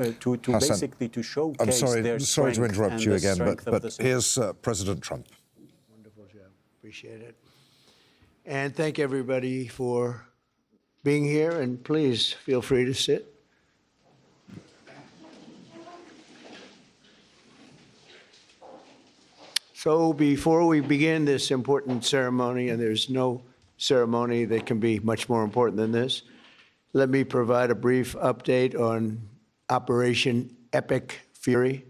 basically to showcase I'm sorry, their sorry to interrupt you again, but here's President Trump. Wonderful job. Appreciate it. And thank everybody for being here, and please feel free to sit. So before we begin this important ceremony, and there's no ceremony that can be much more important than this, let me provide a brief update on Operation Epic Fury.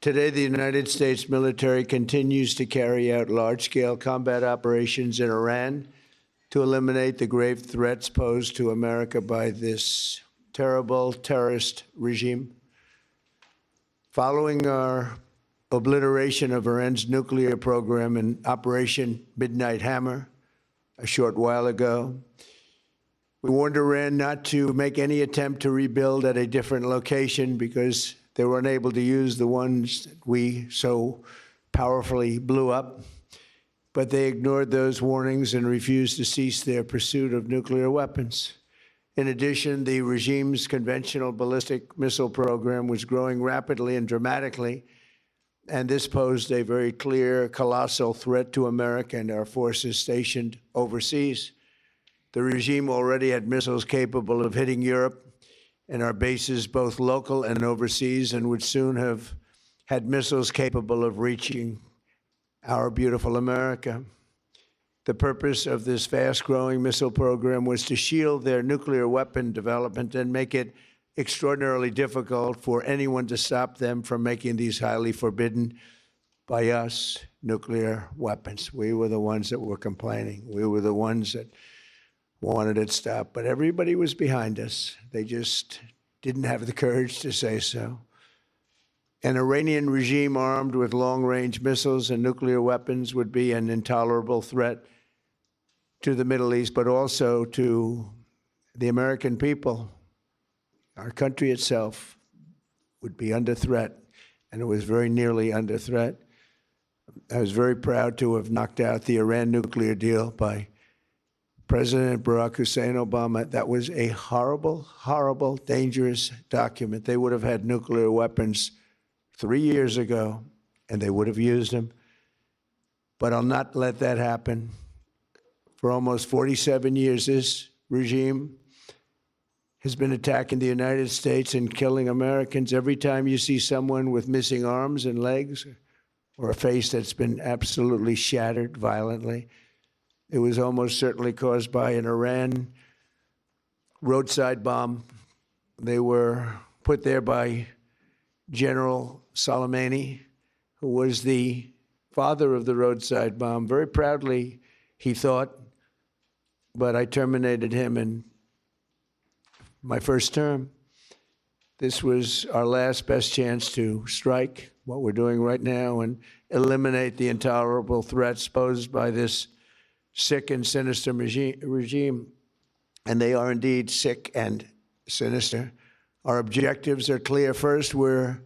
Today, the United States military continues to carry out large-scale combat operations in Iran to eliminate the grave threats posed to America by this terrible terrorist regime. Following our obliteration of Iran's nuclear program in Operation Midnight Hammer a short while ago, we warned Iran not to make any attempt to rebuild at a different location because they were unable to use the ones that we so powerfully blew up. But they ignored those warnings and refused to cease their pursuit of nuclear weapons. In addition, the regime's conventional ballistic missile program was growing rapidly and dramatically, and this posed a very clear, colossal threat to America and our forces stationed overseas. The regime already had missiles capable of hitting Europe and our bases, both local and overseas, and would soon have had missiles capable of reaching our beautiful America. The purpose of this fast-growing missile program was to shield their nuclear weapon development and make it extraordinarily difficult for anyone to stop them from making these highly forbidden by us nuclear weapons. We were the ones that were complaining. We were the ones that wanted it stopped, but everybody was behind us. They just didn't have the courage to say so. An Iranian regime armed with long-range missiles and nuclear weapons would be an intolerable threat to the Middle East, but also to the American people. Our country itself would be under threat, and it was very nearly under threat. I was very proud to have knocked out the Iran nuclear deal by President Barack Hussein Obama. That was a horrible, horrible, dangerous document. They would have had nuclear weapons 3 years ago, and they would have used them. But I'll not let that happen. For almost 47 years, this regime has been attacking the United States and killing Americans. Every time you see someone with missing arms and legs or a face that's been absolutely shattered violently, it was almost certainly caused by an Iran roadside bomb. They were put there by General Soleimani, who was the father of the roadside bomb. Very proudly, he thought, but I terminated him in my first term. This was our last best chance to strike what we're doing right now and eliminate the intolerable threats posed by this sick and sinister regime. And they are indeed sick and sinister. Our objectives are clear. First, we're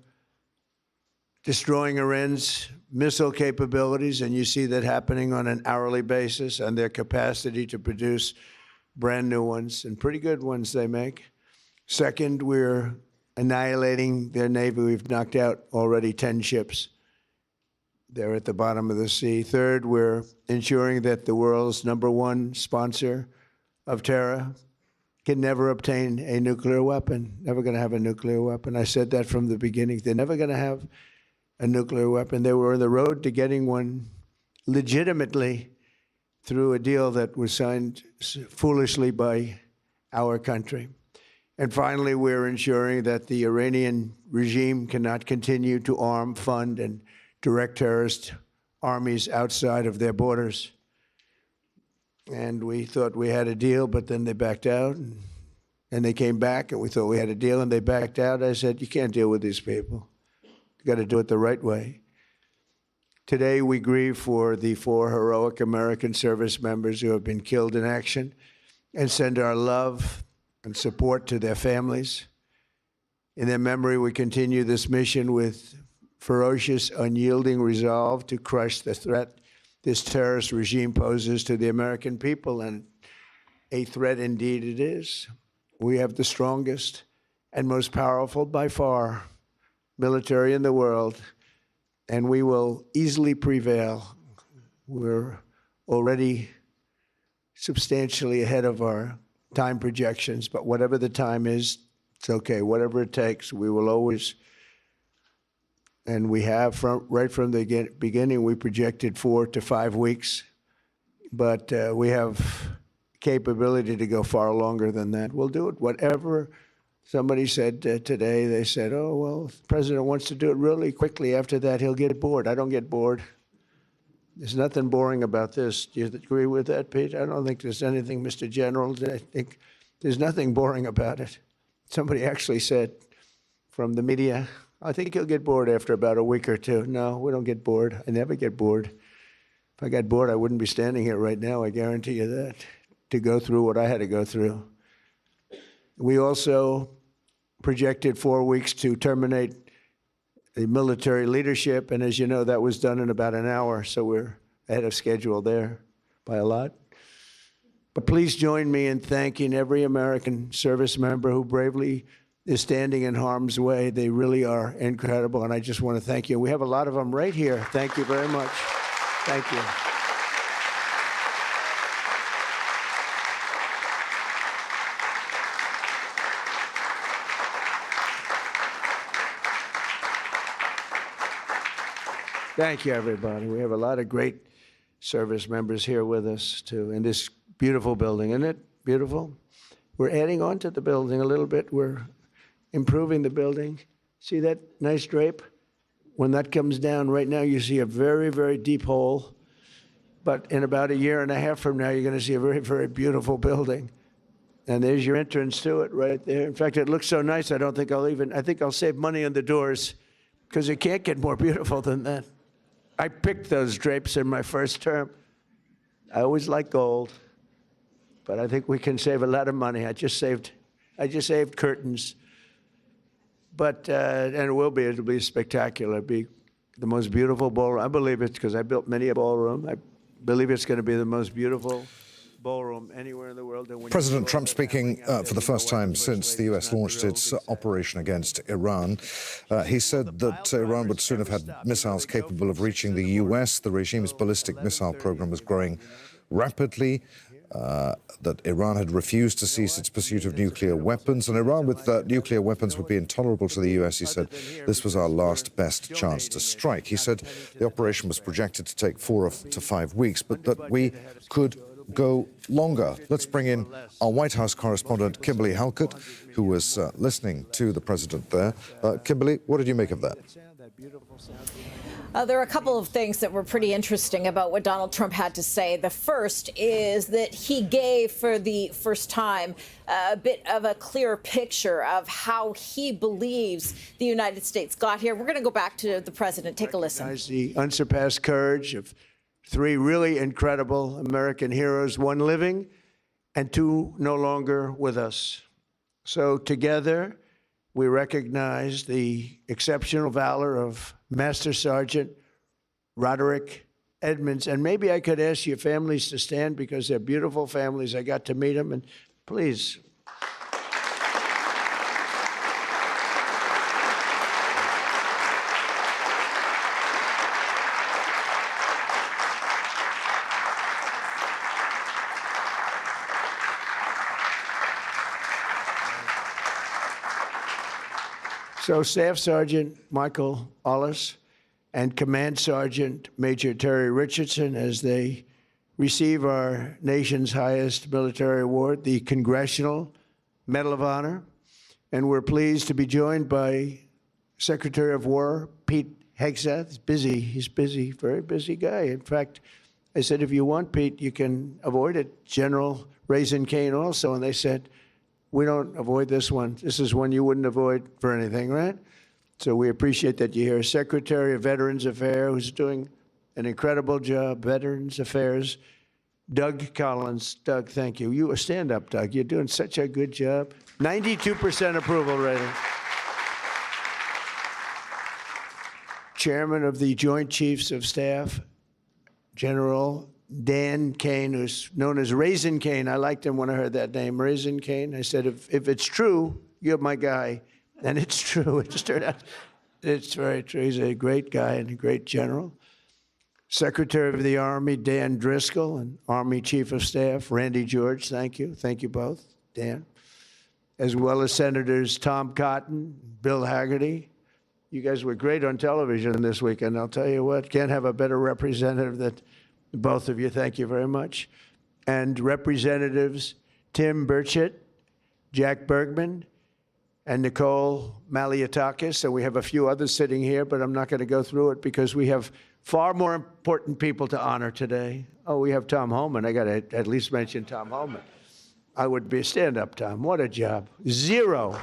destroying Iran's missile capabilities, and you see that happening on an hourly basis, and their capacity to produce brand new ones, and pretty good ones they make. Second, we're annihilating their navy. We've knocked out already 10 ships. They're at the bottom of the sea. Third, we're ensuring that the world's #1 sponsor of terror can never obtain a nuclear weapon, never going to have a nuclear weapon. I said that from the beginning. They're never going to have a nuclear weapon. They were on the road to getting one legitimately through a deal that was signed foolishly by our country. And finally, we're ensuring that the Iranian regime cannot continue to arm, fund, and direct terrorist armies outside of their borders. And we thought we had a deal, but then they backed out. And they came back, and we thought we had a deal, and they backed out. I said, you can't deal with these people. You got to do it the right way. Today, we grieve for the 4 heroic American service members who have been killed in action and send our love and support to their families. In their memory, we continue this mission with ferocious, unyielding resolve to crush the threat this terrorist regime poses to the American people, and a threat indeed it is. We have the strongest and most powerful by far military in the world, and we will easily prevail. We're already substantially ahead of our time projections, but whatever the time is, it's okay. Whatever it takes, we will always, and we have right from the beginning, we projected 4 to 5 weeks, but we have capability to go far longer than that. We'll do it. Whatever somebody said today, they said, oh, well, the president wants to do it really quickly. After that, he'll get bored. I don't get bored. There's nothing boring about this. Do you agree with that, Pete? I don't think there's anything, Mr. General. I think there's nothing boring about it. Somebody actually said from the media, I think he'll get bored after about a week or two. No, we don't get bored. I never get bored. If I got bored, I wouldn't be standing here right now. I guarantee you that, to go through what I had to go through. We also projected 4 weeks to terminate the military leadership, and as you know, that was done in about an hour, so we're ahead of schedule there by a lot. But please join me in thanking every American service member who bravely is standing in harm's way. They really are incredible, and I just want to thank you. We have a lot of them right here. Thank you very much. Thank you. Thank you, everybody. We have a lot of great service members here with us, too, in this beautiful building. Isn't it beautiful? We're adding on to the building a little bit. We're improving the building. See that nice drape? When that comes down, right now you see a very, very deep hole. But in about a year and a half from now, you're going to see a very, very beautiful building. And there's your entrance to it right there. In fact, it looks so nice, I think I'll save money on the doors, because it can't get more beautiful than that. I picked those drapes in my first term. I always like gold, but I think we can save a lot of money. I just saved curtains. But, and it'll be spectacular. It'll be the most beautiful ballroom. I believe it, because I built many a ballroom. I believe it's going to be the most beautiful ballroom anywhere in the world. President Trump speaking for the first time since the U.S. launched its operation against Iran. He said that Iran would soon have had missiles capable of reaching the U.S. The regime's ballistic missile program was growing rapidly, that Iran had refused to cease its pursuit of nuclear weapons, and Iran with nuclear weapons would be intolerable to the U.S. He said this was our last best chance to strike. He said the operation was projected to take 4 to 5 weeks, but that we could go longer. Let's bring in our White House correspondent, Kimberly Halkett, who was listening to the president there. Kimberly, what did you make of that? There are a couple of things that were pretty interesting about what Donald Trump had to say. The first is that he gave, for the first time, a bit of a clear picture of how he believes the United States got here. We're going to go back to the president. Take a listen. Recognize the unsurpassed courage of 3 really incredible American heroes, 1 living and 2 no longer with us. So together, we recognize the exceptional valor of Master Sergeant Roderick Edmunds. And maybe I could ask your families to stand, because they're beautiful families. I got to meet them, and please. So Staff Sergeant Michael Ollis and Command Sergeant Major Terry Richardson, as they receive our nation's highest military award, the Congressional Medal of Honor. And we're pleased to be joined by Secretary of War Pete Hegseth. He's busy, very busy guy. In fact, I said, if you want, Pete, you can avoid it. General Raisin Kane also, and they said, we don't avoid this one. This is one you wouldn't avoid for anything, right? So we appreciate that you're here. Secretary of Veterans Affairs, who's doing an incredible job, Veterans Affairs, Doug Collins. Doug, thank you. You stand up, Doug. You're doing such a good job. 92% approval rating. Chairman of the Joint Chiefs of Staff, General Dan Kane, who's known as Raisin Kane. I liked him when I heard that name, Raisin Kane. I said, if it's true, you're my guy. And it's true. It just turned out it's very true. He's a great guy and a great general. Secretary of the Army, Dan Driscoll, and Army Chief of Staff, Randy George, thank you. Thank you both, Dan. As well as Senators Tom Cotton, Bill Hagerty. You guys were great on television this weekend. I'll tell you what, can't have a better representative than both of you. Thank you very much. And Representatives Tim Burchett, Jack Bergman, and Nicole Maliotakis. And we have a few others sitting here, but I'm not going to go through it because we have far more important people to honor today. Oh, we have Tom Homan. I got to at least mention Tom Homan. I would be, stand up, Tom. What a job. Zero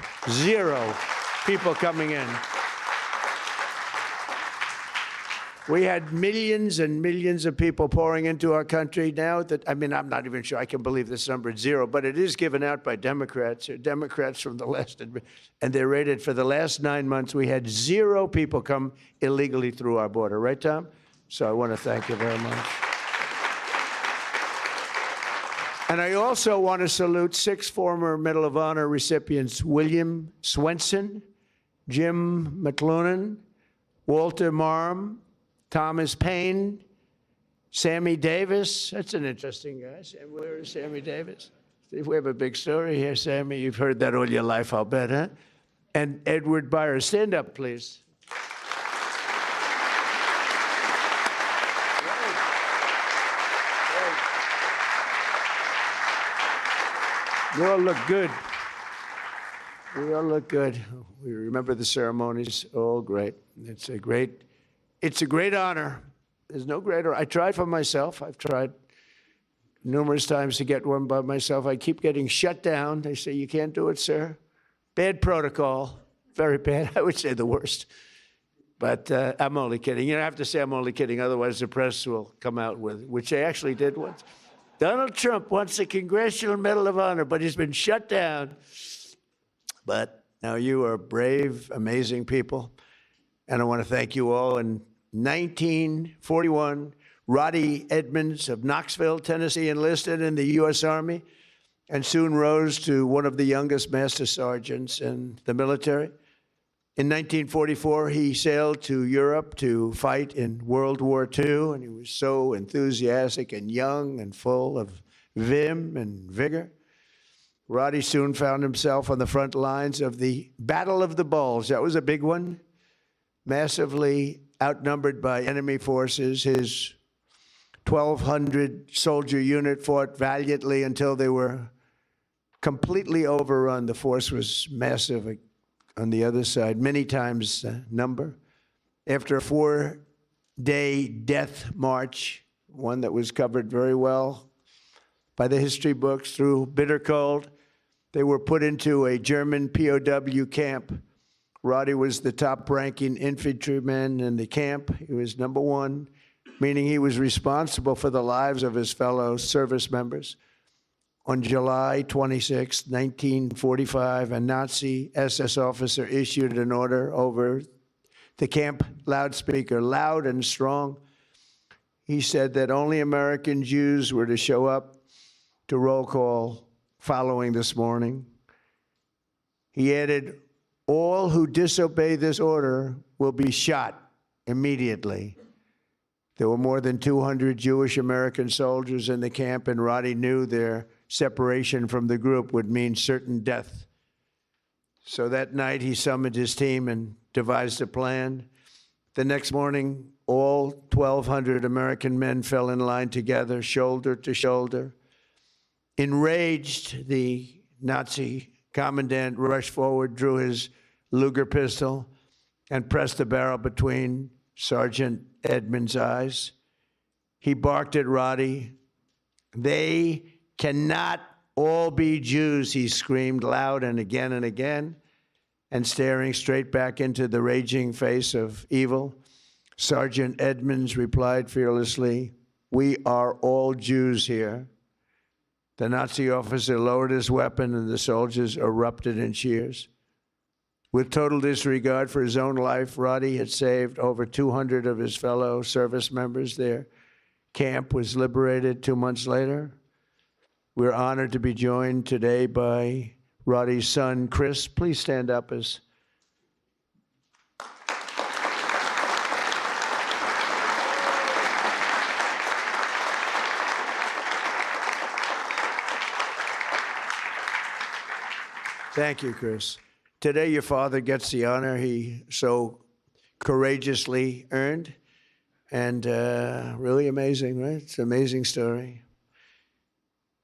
people coming in. We had millions and millions of people pouring into our country now that, I mean, I'm not even sure I can believe this number is zero, but it is given out by Democrats. Democrats from the left, and they're rated for the last 9 months. We had 0 people come illegally through our border. Right, Tom? So I want to thank you very much. And I also want to salute 6 former Medal of Honor recipients: William Swenson, Jim McLuhan, Walter Marm, Thomas Paine, Sammy Davis. That's an interesting guy. Where is Sammy Davis? We have a big story here, Sammy. You've heard that all your life, I'll bet, huh? And Edward Byers. Stand up, please. You all look good. We all look good. We remember the ceremonies. All great. It's a great honor. There's no greater. I tried for myself. I've tried numerous times to get one by myself. I keep getting shut down. They say, you can't do it, sir. Bad protocol. Very bad. I would say the worst. But I'm only kidding. You know, I have to say I'm only kidding. Otherwise, the press will come out with, which they actually did once. Donald Trump wants a Congressional Medal of Honor, but he's been shut down. But now you are brave, amazing people. And I want to thank you all. In 1941, Rody Edmunds of Knoxville, Tennessee, enlisted in the U.S. Army and soon rose to one of the youngest master sergeants in the military. In 1944, he sailed to Europe to fight in World War II, and he was so enthusiastic and young and full of vim and vigor. Rody soon found himself on the front lines of the Battle of the Bulge. That was a big one. Massively outnumbered by enemy forces, his 1,200 soldier unit fought valiantly until they were completely overrun. The force was massive on the other side, many times the number. After a 4-day death march, one that was covered very well by the history books, through bitter cold, they were put into a German POW camp. Rody was the top-ranking infantryman in the camp. He was number 1, meaning he was responsible for the lives of his fellow service members. On July 26, 1945, a Nazi SS officer issued an order over the camp loudspeaker, loud and strong. He said that only American Jews were to show up to roll call following this morning. He added, all who disobey this order will be shot immediately. There were more than 200 Jewish American soldiers in the camp, and Rody knew their separation from the group would mean certain death. So that night, he summoned his team and devised a plan. The next morning, all 1,200 American men fell in line together, shoulder to shoulder. Enraged, the Nazi commandant rushed forward, drew his Luger pistol, and pressed the barrel between Sergeant Edmunds' eyes. He barked at Rody. They cannot all be Jews, he screamed loud and again, and staring straight back into the raging face of evil, Sergeant Edmunds replied fearlessly, we are all Jews here. The Nazi officer lowered his weapon and the soldiers erupted in cheers. With total disregard for his own life, Rody had saved over 200 of his fellow service members. Their camp was liberated 2 months later. We're honored to be joined today by Rody's son, Chris. Please stand up as Thank you, Chris. Today, your father gets the honor he so courageously earned. And really amazing, right? It's an amazing story.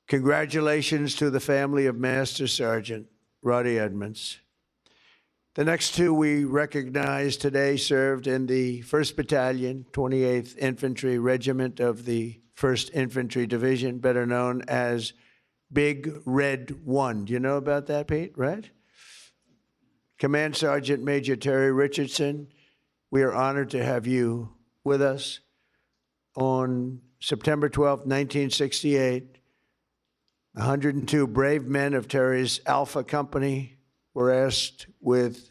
Congratulations to the family of Master Sergeant Rody Edmunds. The next two we recognize today served in the 1st Battalion, 28th Infantry Regiment of the 1st Infantry Division, better known as Big Red 1. Do you know about that, Pete, right? Command Sergeant Major Terry Richardson, we are honored to have you with us. On September 12, 1968, 102 brave men of Terry's Alpha Company were asked with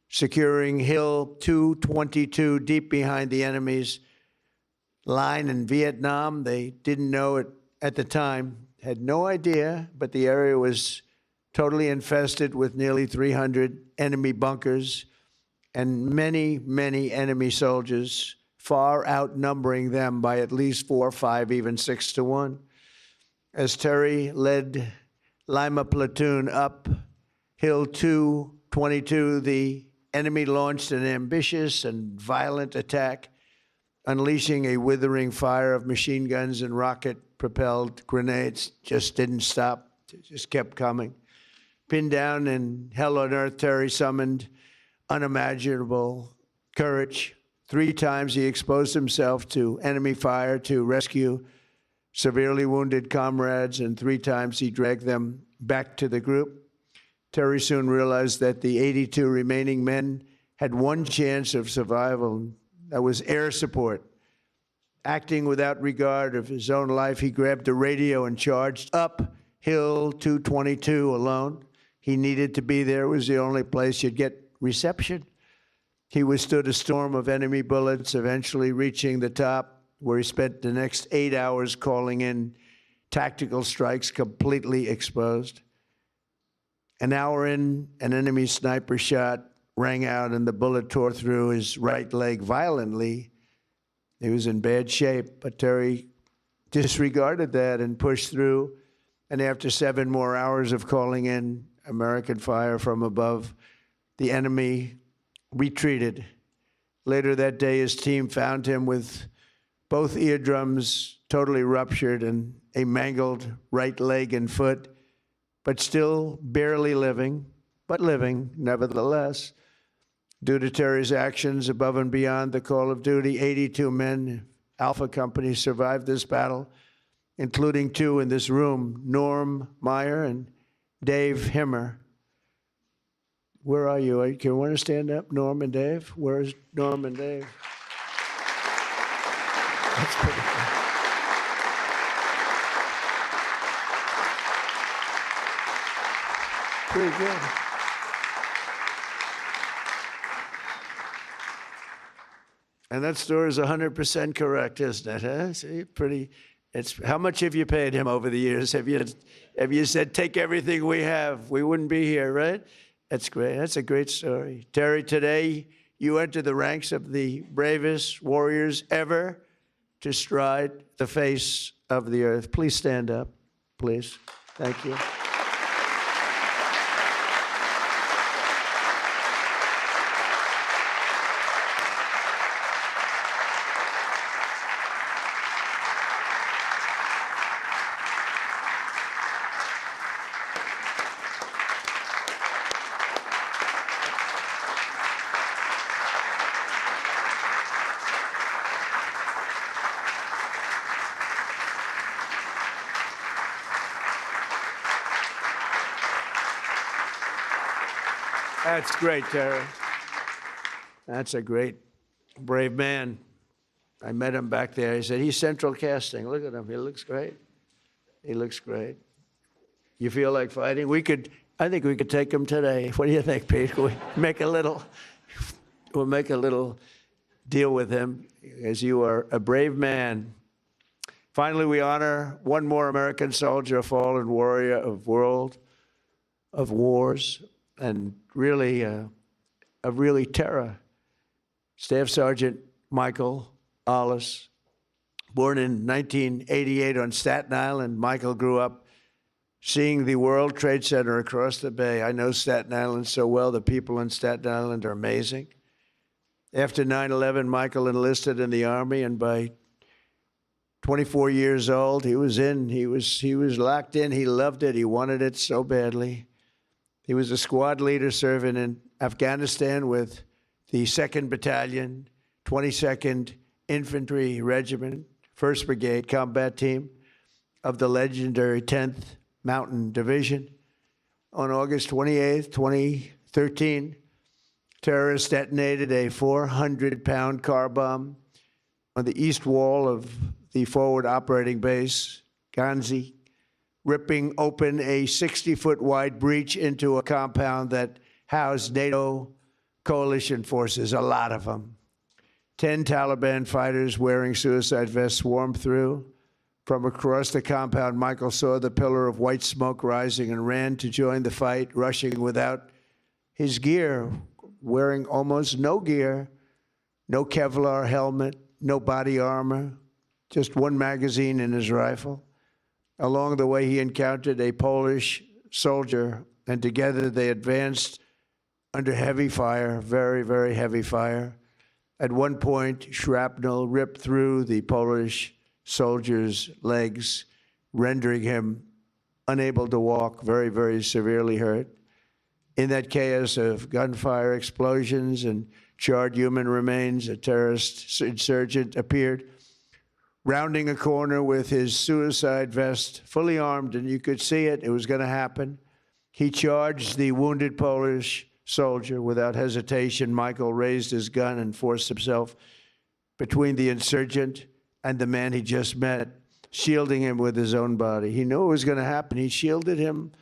securing Hill 222 deep behind the enemy's line in Vietnam. They didn't know it at the time, had no idea, but the area was totally infested with nearly 300 enemy bunkers and many, many enemy soldiers, far outnumbering them by at least 4, 5, even 6 to 1. As Terry led Lima Platoon up Hill 222, the enemy launched an ambitious and violent attack, unleashing a withering fire of machine guns and rocket-propelled grenades. Just didn't stop, just kept coming. Pinned down in hell on earth, Terry summoned unimaginable courage. 3 times he exposed himself to enemy fire to rescue severely wounded comrades, and 3 times he dragged them back to the group. Terry soon realized that the 82 remaining men had one chance of survival. That was air support. Acting without regard of his own life, he grabbed a radio and charged up Hill 222 alone. He needed to be there. It was the only place you'd get reception. He withstood a storm of enemy bullets, eventually reaching the top, where he spent the next 8 hours calling in tactical strikes, completely exposed. An hour in, an enemy sniper shot rang out and the bullet tore through his right leg violently. He was in bad shape, but Terry disregarded that and pushed through. And after 7 more hours of calling in American fire from above, the enemy retreated. Later that day, his team found him with both eardrums totally ruptured and a mangled right leg and foot, but still barely living, but living nevertheless. Due to Terry's actions above and beyond the call of duty, 82 men, Alpha Company, survived this battle, including 2 in this room, Norm Meyer and Dave Himmer. Where are you? Can you want to stand up, Norm and Dave? Where's Norm and Dave? That's pretty cool. Pretty good. And that story is 100% correct, isn't it? Huh? See, pretty. It's how much have you paid him over the years? Have you said take everything we have? We wouldn't be here, right? That's great. That's a great story, Terry. Today you enter the ranks of the bravest warriors ever to stride the face of the earth. Please stand up, please. Thank you. That's great, Terry. That's a great, brave man. I met him back there. He said, he's central casting. Look at him. He looks great. He looks great. You feel like fighting? I think we could take him today. What do you think, Pete? We'll make a little deal with him, as you are a brave man. Finally, we honor one more American soldier, a fallen warrior of world. of wars and really terror. Staff Sergeant Michael Ollis, born in 1988 on Staten Island. Michael grew up seeing the World Trade Center across the bay. I know Staten Island so well. The people in Staten Island are amazing. After 9/11, Michael enlisted in the Army, and by 24 years old, he was locked in. He loved it. He wanted it so badly. He was a squad leader serving in Afghanistan with the 2nd Battalion, 22nd Infantry Regiment, 1st Brigade Combat Team of the legendary 10th Mountain Division. On August 28, 2013, terrorists detonated a 400-pound car bomb on the east wall of the forward operating base, Ghazni, ripping open a 60-foot wide breach into a compound that housed NATO coalition forces, a lot of them. 10 Taliban fighters wearing suicide vests swarmed through. From across the compound, Michael saw the pillar of white smoke rising and ran to join the fight, rushing without his gear, wearing almost no gear, no Kevlar helmet, no body armor, just one magazine in his rifle. Along the way, he encountered a Polish soldier, and together they advanced under heavy fire, very, very heavy fire. At one point, shrapnel ripped through the Polish soldier's legs, rendering him unable to walk, very, very severely hurt. In that chaos of gunfire, explosions, and charred human remains, a terrorist insurgent appeared, rounding a corner with his suicide vest, fully armed, and you could see it. It was going to happen. He charged the wounded Polish soldier without hesitation. Michael raised his gun and forced himself between the insurgent and the man he just met, shielding him with his own body. He knew it was going to happen. He shielded him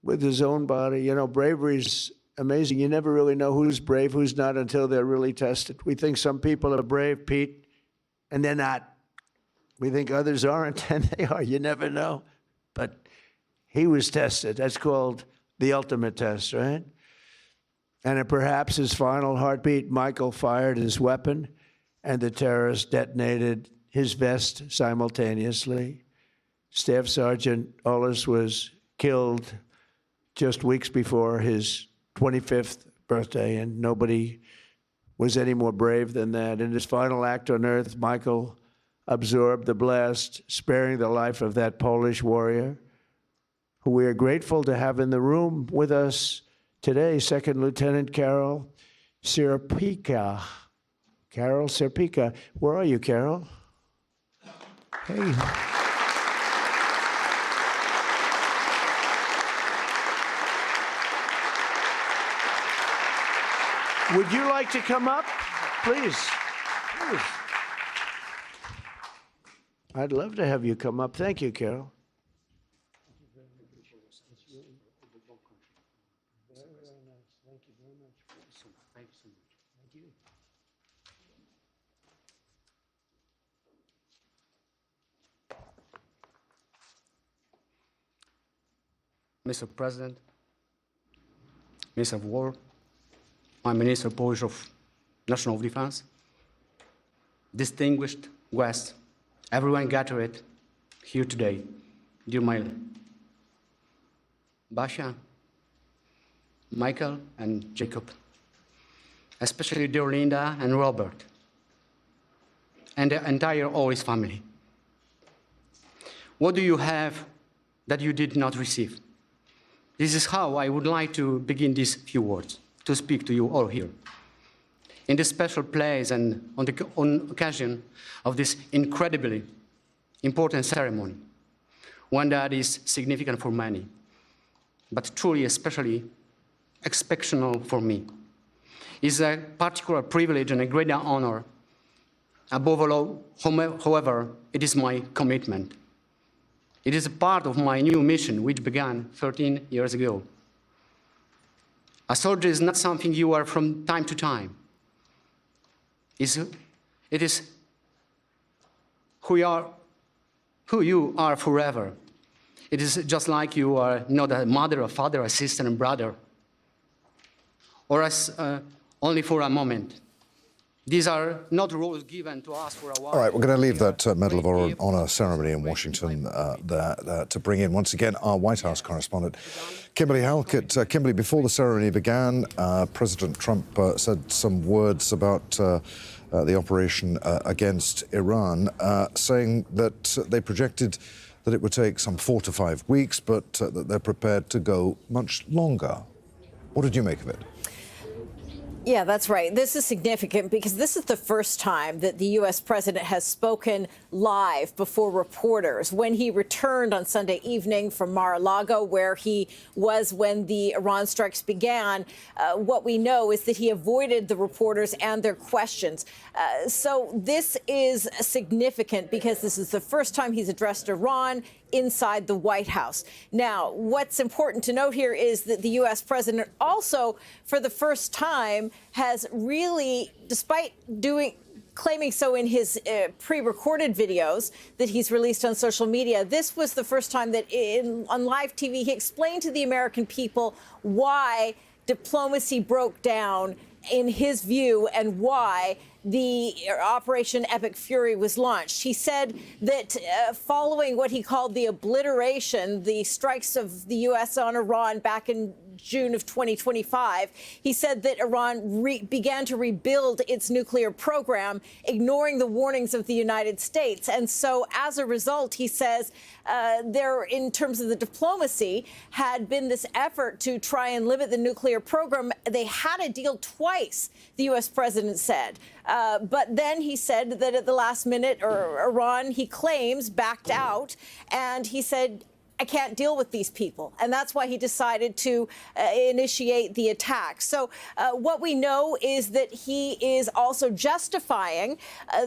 with his own body. You know, bravery's amazing. You never really know who's brave, who's not, until they're really tested. We think some people are brave, Pete, and they're not. We think others aren't, and they are. You never know. But he was tested. That's called the ultimate test, right? And at perhaps his final heartbeat, Michael fired his weapon, and the terrorist detonated his vest simultaneously. Staff Sergeant Ollis was killed just weeks before his 25th birthday, and nobody was any more brave than that. In his final act on earth, Michael absorbed the blast, sparing the life of that Polish warrior, who we are grateful to have in the room with us today, Second Lieutenant Carol Sierpika. Carol Sierpika. Where are you, Carol? Hey. Would you like to come up? Please. Please. I'd love to have you come up. Thank you, Carol. Mr. President, Minister of War, my Minister Polish of National Defense, distinguished guests, everyone gathered here today, dear my Basia, Michael, and Jacob, especially dear Linda and Robert, and the entire Ollis family. What do you have that you did not receive? This is how I would like to begin these few words, to speak to you all here. In this special place and on occasion of this incredibly important ceremony, one that is significant for many, but truly especially exceptional for me, is a particular privilege and a great honor. Above all, however, it is my commitment. It is a part of my new mission, which began 13 years ago. A soldier is not something you are from time to time. It is who you are forever. It is just like you are not a mother, a father, a sister and brother, or as only for a moment. These are not roles given to us for a while. All right, we're going to leave that Medal of Honor ceremony in Washington there to bring in, once again, our White House correspondent, Kimberly Halkett. Kimberly, before the ceremony began, President Trump said some words about the operation against Iran, saying that they projected that it would take some 4 to 5 weeks, but that they're prepared to go much longer. What did you make of it? Yeah, that's right. This is significant because this is the first time that the U.S. president has spoken live before reporters. When he returned on Sunday evening from Mar-a-Lago, where he was when the Iran strikes began, what we know is that he avoided the reporters and their questions. So this is significant because this is the first time he's addressed Iran inside the White House. Now, what's important to note here is that the U.S. president also, for the first time, has really, despite claiming so in his pre-recorded videos that he's released on social media, this was the first time that on live TV he explained to the American people why diplomacy broke down in his view and why the Operation Epic Fury was launched. He said that following what he called the obliteration, the strikes of the U.S. on Iran back in June of 2025, he said that Iran began to rebuild its nuclear program, ignoring the warnings of the United States. And so as a result, he says there, in terms of the diplomacy, had been this effort to try and limit the nuclear program. They had a deal twice, the U.S. president said. But then he said that at the last minute, Iran, he claims, backed out. And he said, I can't deal with these people. And that's why he decided to initiate the attack. So what we know is that he is also justifying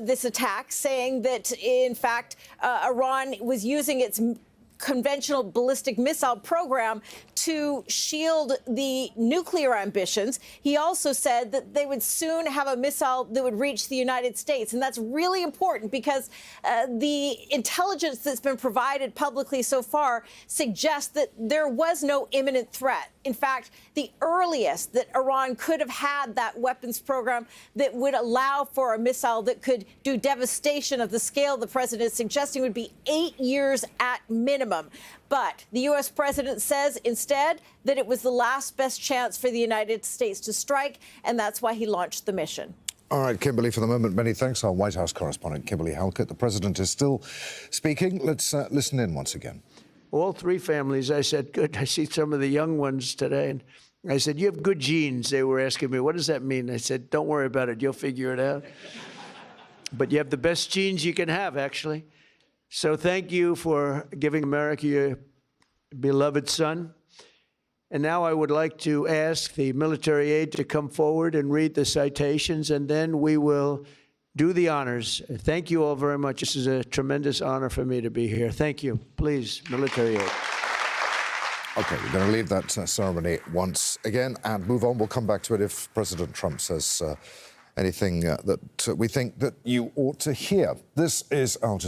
this attack, saying that, in fact, Iran was using its conventional ballistic missile program to shield the nuclear ambitions. He also said that they would soon have a missile that would reach the United States. And that's really important because the intelligence that's been provided publicly so far suggests that there was no imminent threat. In fact, the earliest that Iran could have had that weapons program that would allow for a missile that could do devastation of the scale the president is suggesting would be 8 years at minimum. But the U.S. president says instead that it was the last best chance for the United States to strike, and that's why he launched the mission. All right, Kimberly, for the moment, many thanks. Our White House correspondent, Kimberly Halkett. The president is still speaking. Let's listen in once again. All three families, I said, good. I see some of the young ones today. And I said, you have good genes. They were asking me, what does that mean? I said, don't worry about it. You'll figure it out. But you have the best genes you can have, actually. So thank you for giving America your beloved son. And now I would like to ask the military aide to come forward and read the citations, and then we will do the honors. Thank you all very much. This is a tremendous honor for me to be here. Thank you. Please, military aide. OK, we're going to leave that ceremony once again and move on. We'll come back to it if President Trump says anything that we think that you ought to hear. This is Al Jazeera.